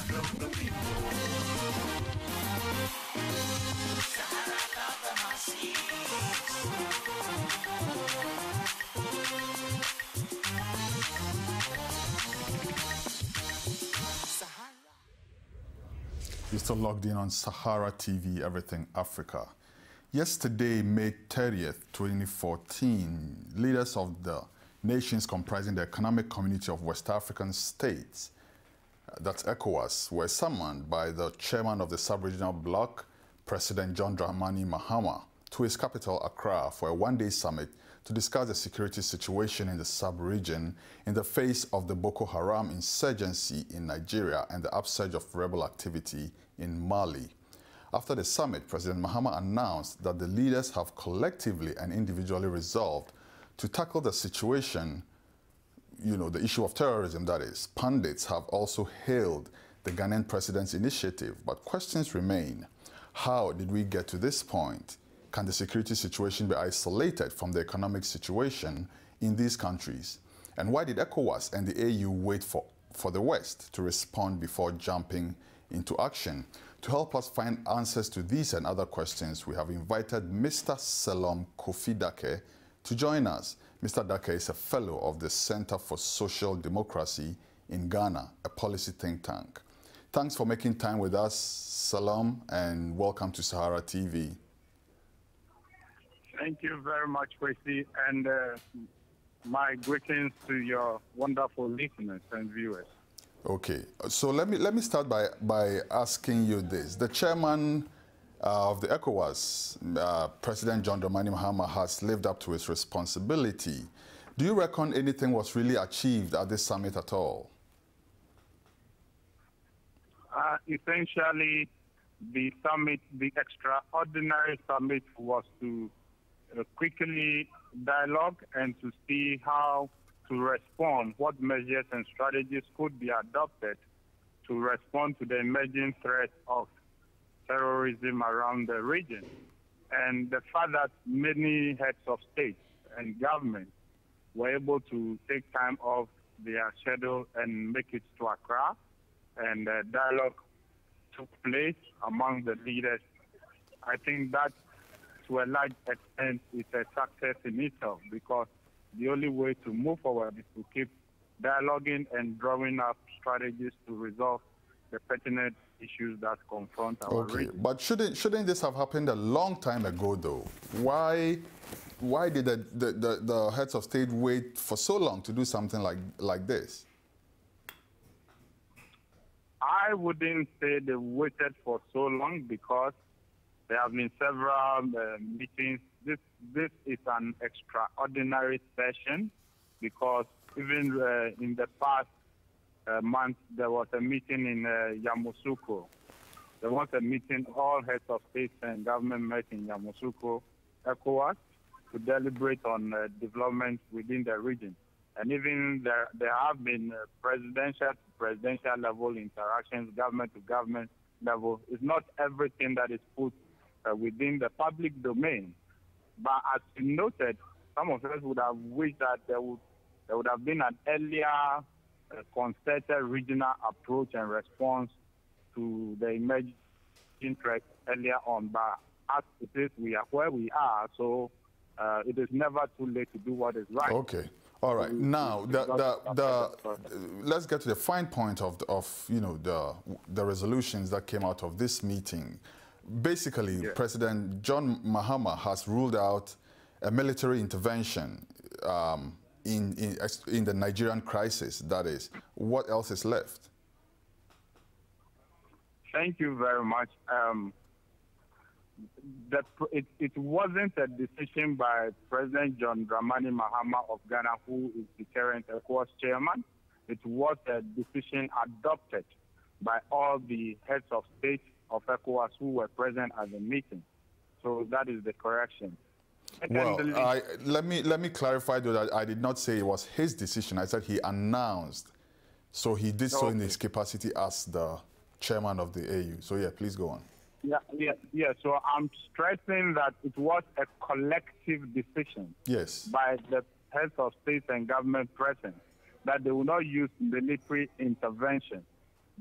from the people. Sahara cover my seas. You're still logged in on SaharaTV, Everything Africa. Yesterday, May 30th, 2014, leaders of the nations comprising the Economic Community of West African States, that's ECOWAS, were summoned by the chairman of the sub-regional bloc, President John Mahama, to his capital, Accra, for a one-day summit to discuss the security situation in the sub-region in the face of the Boko Haram insurgency in Nigeria and the upsurge of rebel activity in Mali. After the summit, President Mahama announced that the leaders have collectively and individually resolved to tackle the situation, the issue of terrorism, that is. Pundits have also hailed the Ghanaian president's initiative, but questions remain. How did we get to this point? Can the security situation be isolated from the economic situation in these countries? And why did ECOWAS and the AU wait for the West to respond before jumping into action? To help us find answers to these and other questions, we have invited Mr. Selorm Kofi Dake to join us. Mr. Dake is a fellow of the Center for Social Democracy in Ghana, a policy think tank. Thanks for making time with us, Selorm, and welcome to SaharaTV. Thank you very much, Kwesi, and my greetings to your wonderful listeners and viewers. Okay, so let me start by asking you this. The chairman of the ECOWAS, President John Mahama, has lived up to his responsibility. Do you reckon anything was really achieved at this summit at all? Essentially, the summit, the extraordinary summit, was to quickly dialogue and to see how to respond, what measures and strategies could be adopted to respond to the emerging threat of terrorism around the region. And the fact that many heads of state and government were able to take time off their schedule and make it to Accra, and dialogue took place among the leaders, I think that to a large extent is a success in itself, because the only way to move forward is to keep dialoguing and drawing up strategies to resolve the pertinent issues that confront our region. But shouldn't this have happened a long time ago, though? Why did the heads of state wait for so long to do something like this? I wouldn't say they waited for so long, because there have been several meetings. This is an extraordinary session, because even in the past month, there was a meeting in Yamoussoukro. There was a meeting, all heads of state and government met in Yamoussoukro, ECOWAS, to deliberate on development within the region. And even there have been presidential to presidential level interactions, government to government level. It's not everything that is put within the public domain. But as you noted, some of us would have wished that there would have been an earlier concerted regional approach and response to the emerging threat earlier on. But as it is, we are where we are, so it is never too late to do what is right. Okay. All right. Now, let's get to the fine point of the resolutions that came out of this meeting. Basically, yeah. President John Mahama has ruled out a military intervention in the Nigerian crisis. That is, what else is left? Thank you very much. It wasn't a decision by President John Mahama of Ghana, who is the current ECOWAS chairman. It was a decision adopted by all the heads of state of ECOWAS who were present at the meeting. So that is the correction. Well, let me clarify though that I did not say it was his decision. I said he announced. So he did so in his capacity as the chairman of the AU. So yeah, please go on. Yeah. So I'm stressing that it was a collective decision by the heads of state and government present that they will not use military intervention,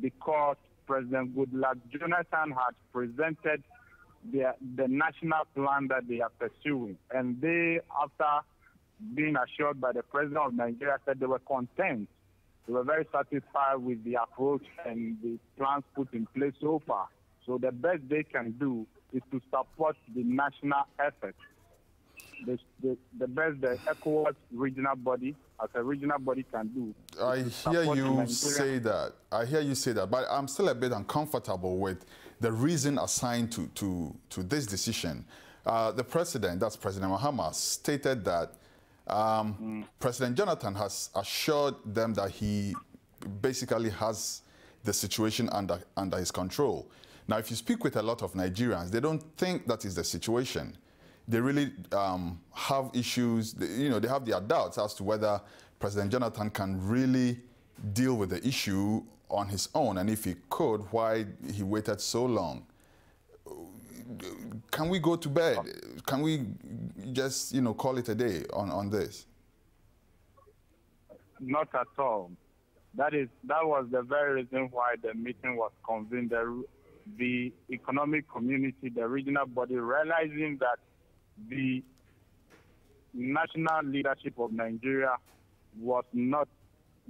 because President Goodluck Jonathan had presented the national plan that they are pursuing. And they, after being assured by the President of Nigeria, said they were content. They were very satisfied with the approach and the plans put in place so far. So the best they can do is to support the national effort. The best the ECOWAS regional body, as a regional body, can do. I hear you say that. I hear you say that, but I'm still a bit uncomfortable with the reason assigned to this decision. The president, that's President Mahama, stated that President Jonathan has assured them that he basically has the situation under his control. Now, if you speak with a lot of Nigerians, they don't think that is the situation. They really have issues. They have their doubts as to whether President Jonathan can really deal with the issue on his own, and if he could, why he waited so long. Can we go to bed? Can we just, call it a day on this? Not at all. That was the very reason why the meeting was convened. The economic community, the regional body, realizing that the national leadership of Nigeria was not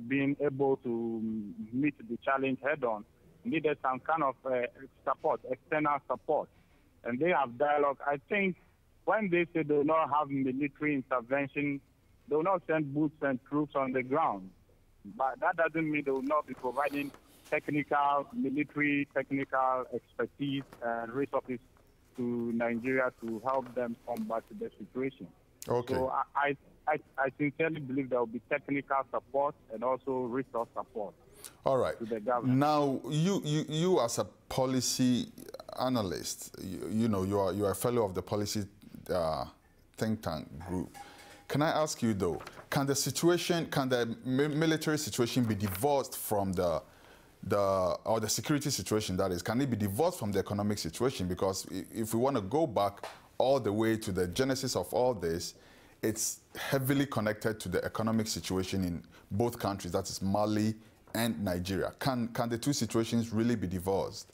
being able to meet the challenge head-on, needed some kind of support, external support. And they have dialogue. I think when they say they will not have military intervention, they will not send boots and troops on the ground. But that doesn't mean they will not be providing military technical expertise and resources to Nigeria to help them combat the situation. Okay. So I sincerely believe there will be technical support and also resource support. All right. To the government. Now, you as a policy analyst, you are a fellow of the policy think tank group. Can I ask you though, can the military situation be divorced from the security situation, that is, can it be divorced from the economic situation? Because if we want to go back all the way to the genesis of all this, it's heavily connected to the economic situation in both countries, that is Mali and Nigeria. Can the two situations really be divorced?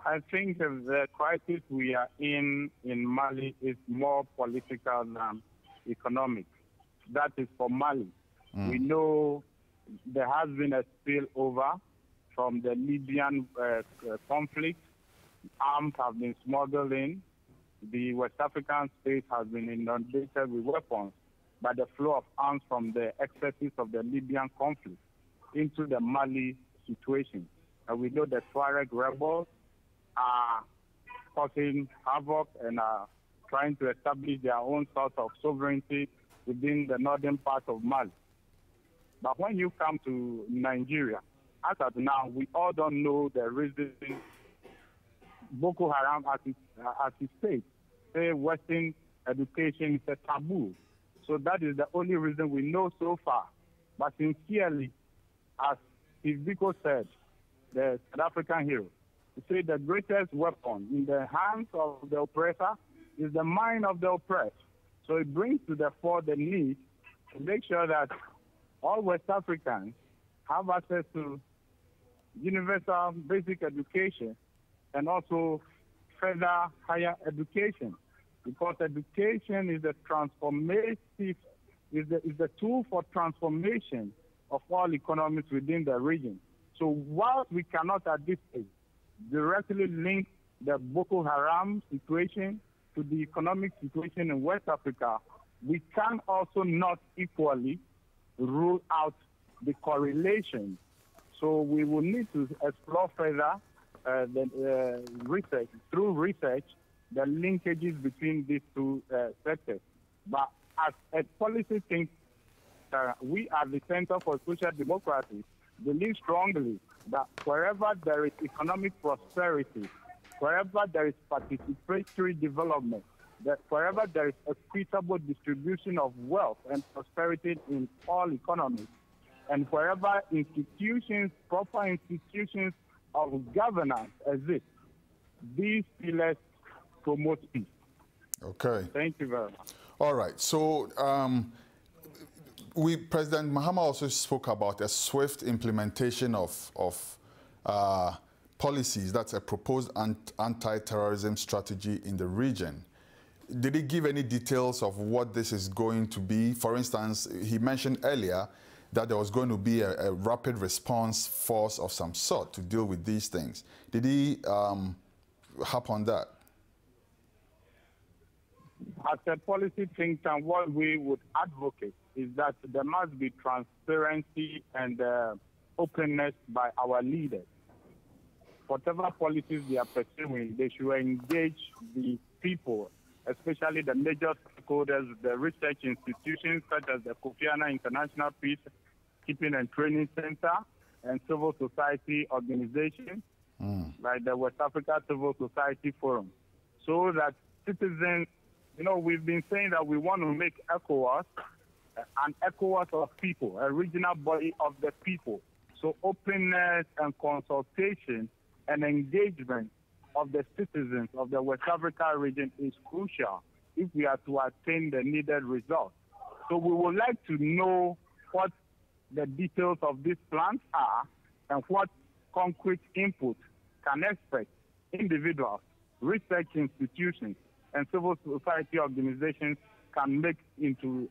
I think the crisis we are in Mali is more political than economic. That is for Mali. We know there has been a spillover from the Libyan conflict. Arms have been smuggled in. The West African space has been inundated with weapons by the flow of arms from the excesses of the Libyan conflict into the Mali situation. And we know the Tuareg rebels are causing havoc and are trying to establish their own sort of sovereignty within the northern part of Mali. But when you come to Nigeria, as of now, we all don't know the reason Boko Haram, as it states, say Western education is a taboo. So that is the only reason we know so far. But sincerely, as Steve Biko said, the South African hero, he said the greatest weapon in the hands of the oppressor is the mind of the oppressed. So it brings to the fore the need to make sure that all West Africans have access to universal basic education and also further higher education, because education is a transformative, is the tool for transformation of all economies within the region. So whilst we cannot at this stage directly link the Boko Haram situation to the economic situation in West Africa, we can also not equally rule out the correlation. So we will need to explore further through research, the linkages between these two sectors. But as a policy think, we at the Center for Social Democracy believe strongly that wherever there is economic prosperity, wherever there is participatory development, that wherever there is equitable distribution of wealth and prosperity in all economies, and wherever institutions, proper institutions of governance exist, these pillars promote peace. Okay. Thank you very much. All right. So President Mahama also spoke about a swift implementation of policies. That's a proposed anti-terrorism strategy in the region. Did he give any details of what this is going to be? For instance, he mentioned earlier that there was going to be a rapid response force of some sort to deal with these things. Did he harp on that? As a policy think tank, what we would advocate is that there must be transparency and openness by our leaders. Whatever policies they are pursuing, they should engage the people, especially the major stakeholders, the research institutions such as the Kofi Annan International Peacekeeping and Training Center and civil society organizations like the West Africa Civil Society Forum, so that citizens, you know, we've been saying that we want to make ECOWAS an ECOWAS of people, a regional body of the people. So openness and consultation and engagement of the citizens of the West Africa region is crucial if we are to attain the needed results. So we would like to know what the details of these plans are and what concrete input can expect individuals, research institutions, and civil society organizations can make into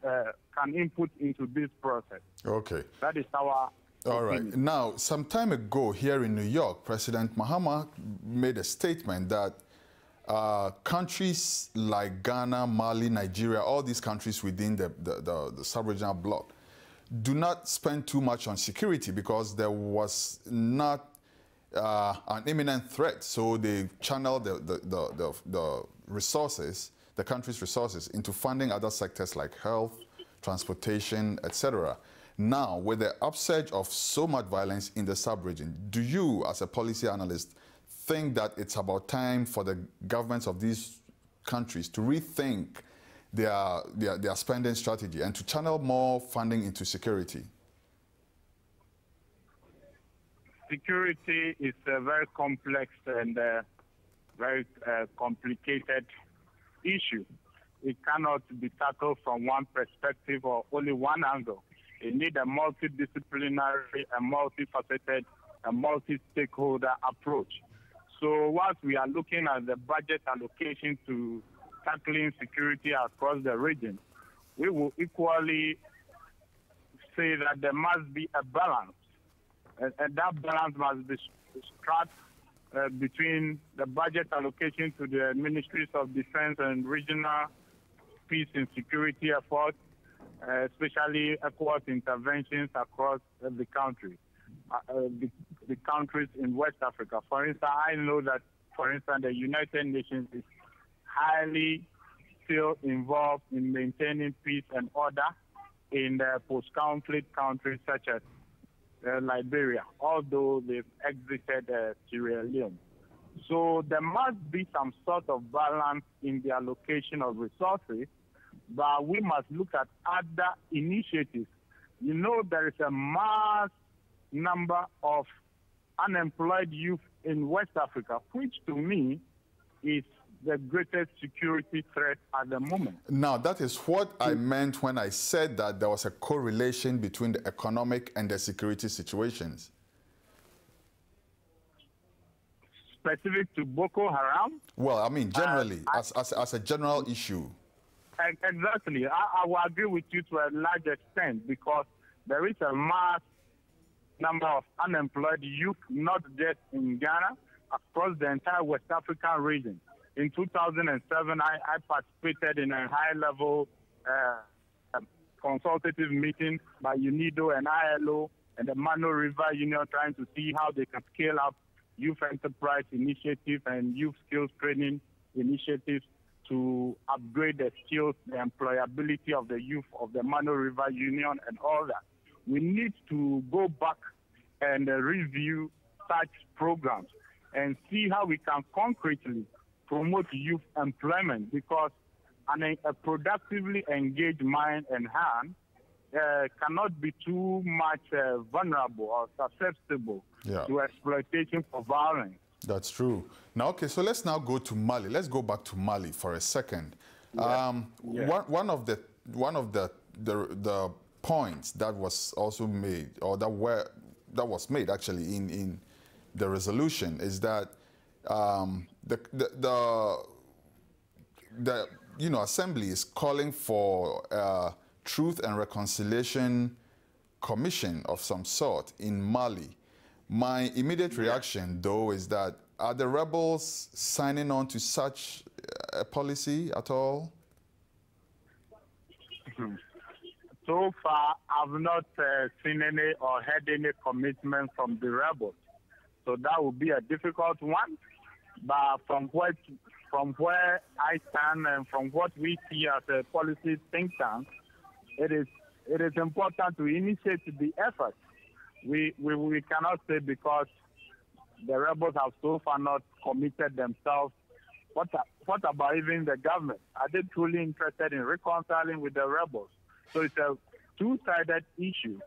can input into this process. Okay. That is our all right. Now, some time ago here in New York, President Mahama made a statement that countries like Ghana, Mali, Nigeria, all these countries within the sub-regional bloc do not spend too much on security because there was not an imminent threat. So they channel the resources, the country's resources, into funding other sectors like health, transportation, etc. Now, with the upsurge of so much violence in the sub-region, do you, as a policy analyst, think that it's about time for the governments of these countries to rethink their spending strategy and to channel more funding into security? Security is a very complex and very complicated issue. It cannot be tackled from one perspective or only one angle. It needs a multidisciplinary, a multifaceted, a multi-stakeholder approach. So whilst we are looking at the budget allocation to tackling security across the region, we will equally say that there must be a balance. And that balance must be struck between the budget allocation to the Ministries of Defense and regional peace and security efforts, especially ECOWAS interventions across the country, the countries in West Africa. For instance, I know that, for instance, the United Nations is highly still involved in maintaining peace and order in the post-conflict countries such as Liberia, although they've exited Sierra Leone. So there must be some sort of balance in the allocation of resources, but we must look at other initiatives. You know, there is a mass number of unemployed youth in West Africa, which to me is the greatest security threat at the moment. Now, that is what I meant when I said that there was a correlation between the economic and the security situations. Specific to Boko Haram? Well, I mean, generally, as a general issue. Exactly. I will agree with you to a large extent because there is a mass number of unemployed youth, not just in Ghana, across the entire West African region. In 2007, I participated in a high-level consultative meeting by UNIDO and ILO and the Mano River Union trying to see how they can scale up youth enterprise initiatives and youth skills training initiatives to upgrade the skills, the employability of the youth of the Mano River Union and all that. We need to go back and review such programs and see how we can concretely promote youth employment, because a productively engaged mind and hand cannot be too much vulnerable or susceptible to exploitation for violence. That's true. Now, okay, so let's now go to Mali. Let's go back to Mali for a second. One of the points that was also made, or that was made actually in the resolution, is that the Assembly is calling for a Truth and Reconciliation Commission of some sort in Mali. My immediate reaction, though, is that are the rebels signing on to such a policy at all? So far, I've not seen any or heard any commitment from the rebels. So that would be a difficult one. But from where I stand and from what we see as a policy think tank, it is important to initiate the effort. We cannot say because the rebels have so far not committed themselves. What about even the government? Are they truly interested in reconciling with the rebels? So it's a two-sided issue.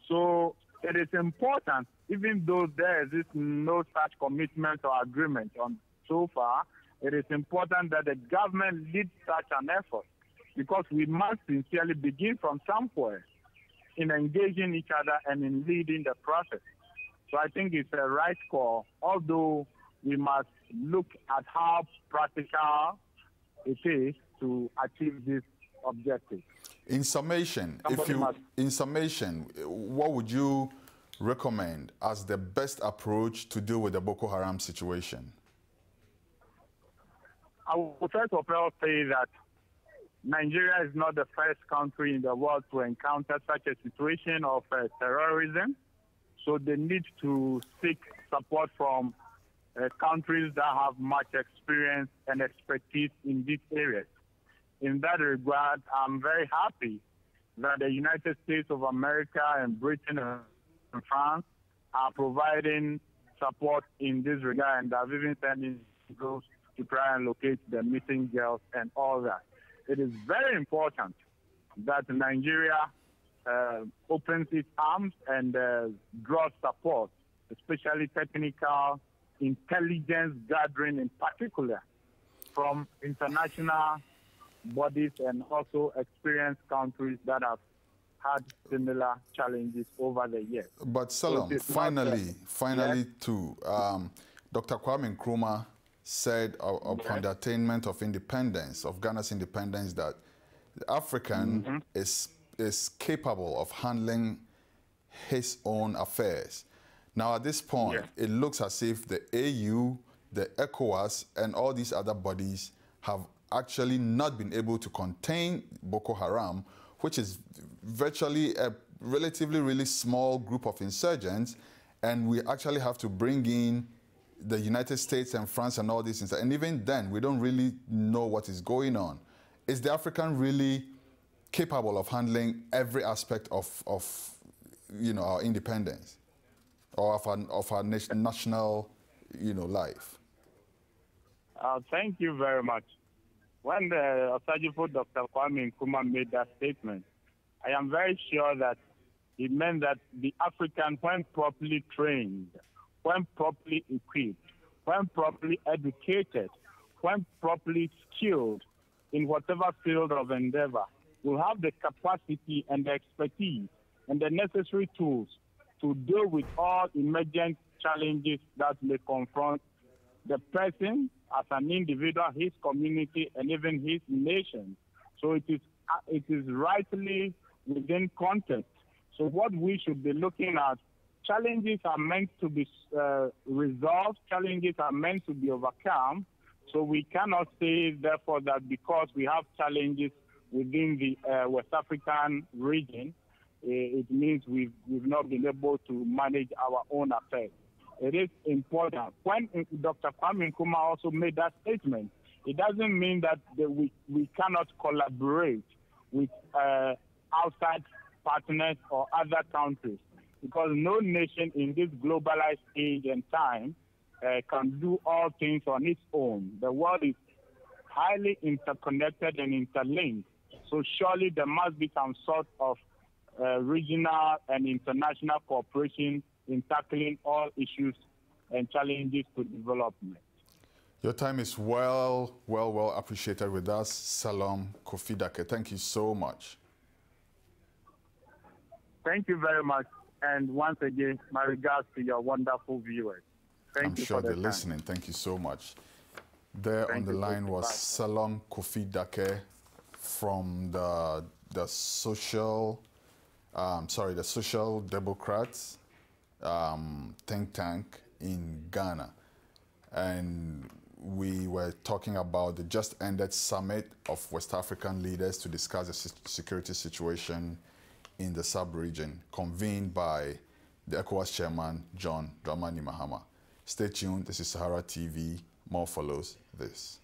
So it is important, even though there exists no such commitment or agreement on so far, it is important that the government leads such an effort, because we must sincerely begin from somewhere in engaging each other and in leading the process. So I think it's a right call, although we must look at how practical it is to achieve this objective. In summation, what would you recommend as the best approach to deal with the Boko Haram situation? I would first of all say that Nigeria is not the first country in the world to encounter such a situation of terrorism. So they need to seek support from countries that have much experience and expertise in these areas. In that regard, I'm very happy that the United States of America and Britain and France are providing support in this regard, and have even sent in those to try and locate the missing girls and all that. It is very important that Nigeria opens its arms and draws support, especially technical intelligence gathering in particular, from international bodies and also experienced countries that have had similar challenges over the years. But Selorm, finally too, Dr. Kwame Nkrumah said upon the attainment of independence, of Ghana's independence, that the African is capable of handling his own affairs. Now, at this point, it looks as if the AU, the ECOWAS, and all these other bodies have actually not been able to contain Boko Haram, which is virtually a relatively really small group of insurgents, and we actually have to bring in the United States and France and all these things. And even then, we don't really know what is going on. Is the African really capable of handling every aspect of our independence or of our national life? Thank you very much. When the Osajifo Dr. Kwame Nkrumah made that statement, I am very sure that it meant that the African, when properly trained, when properly equipped, when properly educated, when properly skilled in whatever field of endeavor, will have the capacity and the expertise and the necessary tools to deal with all emergent challenges that may confront the person as an individual, his community, and even his nation. So it is rightly within context. So what we should be looking at, challenges are meant to be resolved, challenges are meant to be overcome. So we cannot say, therefore, that because we have challenges within the West African region, it means we've not been able to manage our own affairs. It is important. When Dr. Kwame Nkrumah also made that statement, it doesn't mean that we cannot collaborate with outside partners or other countries, because no nation in this globalized age and time can do all things on its own. The world is highly interconnected and interlinked. So surely there must be some sort of regional and international cooperation in tackling all issues and challenges to development. Your time is well appreciated with us, Selorm Kofi Dake. Thank you so much. Thank you very much. And once again, my regards to your wonderful viewers. I'm sure they're listening. Thank you so much. There on the line was Selorm Kofi Dake from the Social Democrats think tank in Ghana. And we were talking about the just ended summit of West African leaders to discuss the security situation in the sub-region, convened by the ECOWAS chairman, John Mahama. Stay tuned. This is Sahara TV. More follows this.